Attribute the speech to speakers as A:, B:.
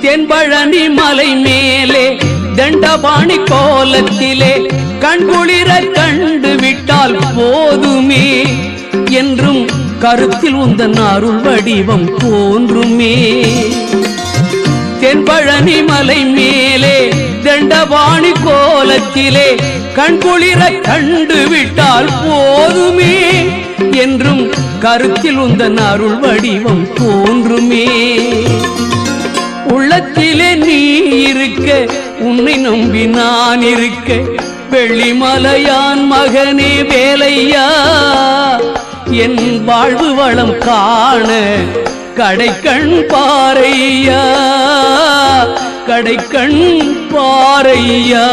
A: தென்பழனி மலை மேலே தண்டபாணி கோலத்திலே கண்குளிர கண்டு விட்டால் போதுமே என்றும் கருத்தில் உந்தன் அருள் வடிவம் தோன்றுமே. தென்பழனி மலை மேலே தண்டபாணி கோலத்திலே கண்குளிர கண்டு விட்டால் போதுமே என்றும் கருத்தில் உந்தன் அருள் வடிவம் தோன்றுமே. உள்ளத்திலே நீ இருக்க உன்னை நம்பி நான் இருக்க வெள்ளிமலையான் மகனே வேலையா என் வாழ்வு வளம் காண கடைக்கண் பாரையா கடைக்கண் பாரையா.